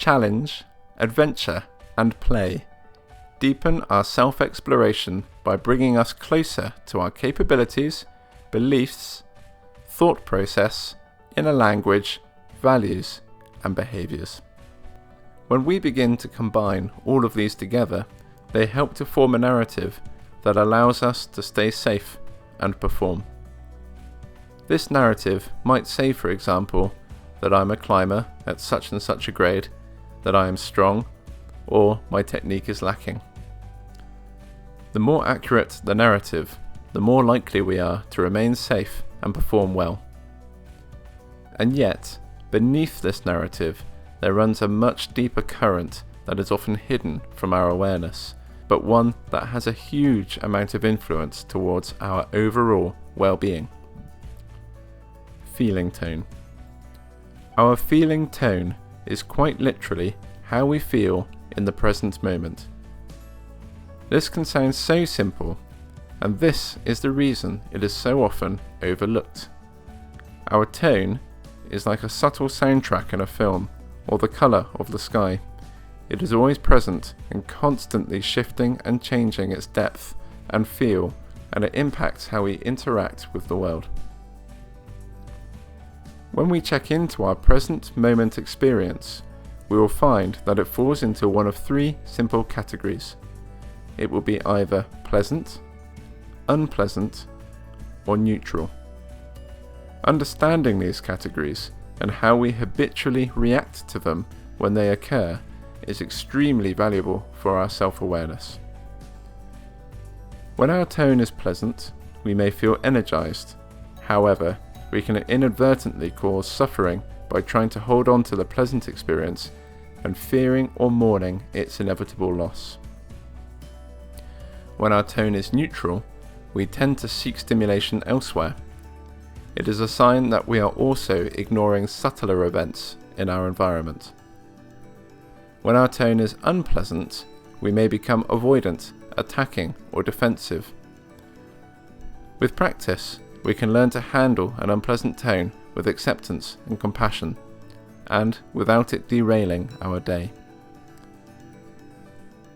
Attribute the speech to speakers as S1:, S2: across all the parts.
S1: challenge, adventure, and play deepen our self-exploration by bringing us closer to our capabilities, beliefs, thought process, inner language, values, and behaviours. When we begin to combine all of these together, they help to form a narrative that allows us to stay safe and perform. This narrative might say, for example, that I'm a climber at such and such a grade, that I am strong, or my technique is lacking. The more accurate the narrative, the more likely we are to remain safe and perform well. And yet, beneath this narrative, there runs a much deeper current that is often hidden from our awareness, but one that has a huge amount of influence towards our overall well-being. Feeling tone. Our feeling tone is quite literally how we feel in the present moment. This can sound so simple, and this is the reason it is so often overlooked. Our tone is like a subtle soundtrack in a film, or the colour of the sky. It is always present and constantly shifting and changing its depth and feel, and it impacts how we interact with the world. When we check into our present moment experience, we will find that it falls into one of three simple categories. It will be either pleasant, unpleasant, or neutral. Understanding these categories and how we habitually react to them when they occur is extremely valuable for our self-awareness. When our tone is pleasant, we may feel energized. However, we can inadvertently cause suffering by trying to hold on to the pleasant experience and fearing or mourning its inevitable loss. When our tone is neutral, we tend to seek stimulation elsewhere. It is a sign that we are also ignoring subtler events in our environment. When our tone is unpleasant, we may become avoidant, attacking, or defensive. With practice, we can learn to handle an unpleasant tone with acceptance and compassion, and without it derailing our day.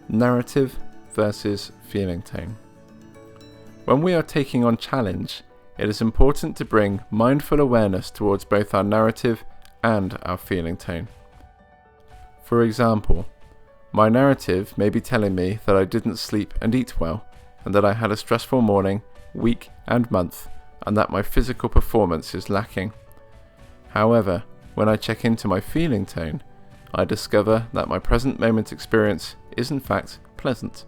S1: Narrative versus feeling tone. When we are taking on challenge, it is important to bring mindful awareness towards both our narrative and our feeling tone. For example, my narrative may be telling me that I didn't sleep and eat well, and that I had a stressful morning, week, and month, and that my physical performance is lacking. However, when I check into my feeling tone, I discover that my present moment experience is in fact pleasant.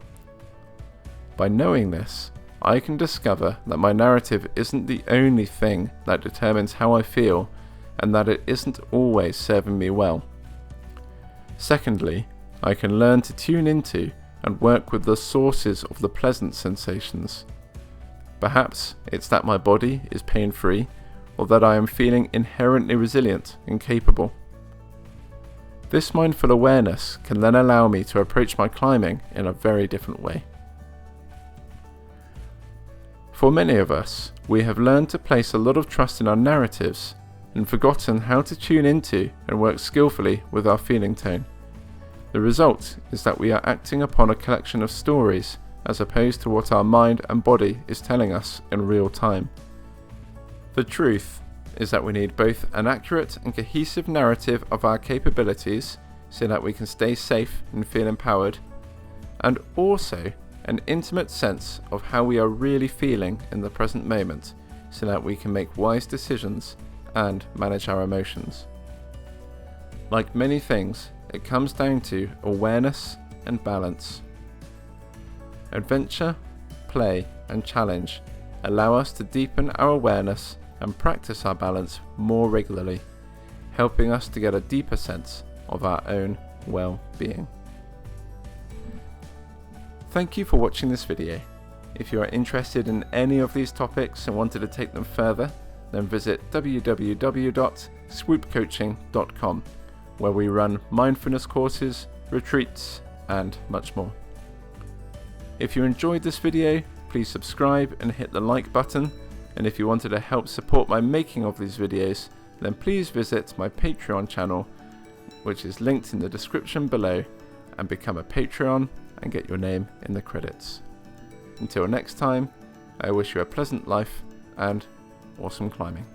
S1: By knowing this, I can discover that my narrative isn't the only thing that determines how I feel, and that it isn't always serving me well. Secondly, I can learn to tune into and work with the sources of the pleasant sensations. Perhaps it's that my body is pain-free, or that I am feeling inherently resilient and capable. This mindful awareness can then allow me to approach my climbing in a very different way. For many of us, we have learned to place a lot of trust in our narratives and forgotten how to tune into and work skillfully with our feeling tone. The result is that we are acting upon a collection of stories as opposed to what our mind and body is telling us in real time. The truth is that we need both an accurate and cohesive narrative of our capabilities so that we can stay safe and feel empowered, and also an intimate sense of how we are really feeling in the present moment so that we can make wise decisions and manage our emotions. Like many things, it comes down to awareness and balance. Adventure, play, and challenge allow us to deepen our awareness and practice our balance more regularly, helping us to get a deeper sense of our own well-being. Thank you for watching this video. If you are interested in any of these topics and wanted to take them further, then visit www.swoopcoaching.com, where we run mindfulness courses, retreats, and much more. If you enjoyed this video, please subscribe and hit the like button, and if you wanted to help support my making of these videos, then please visit my Patreon channel which is linked in the description below, and become a Patreon and get your name in the credits. Until next time, I wish you a pleasant life and awesome climbing.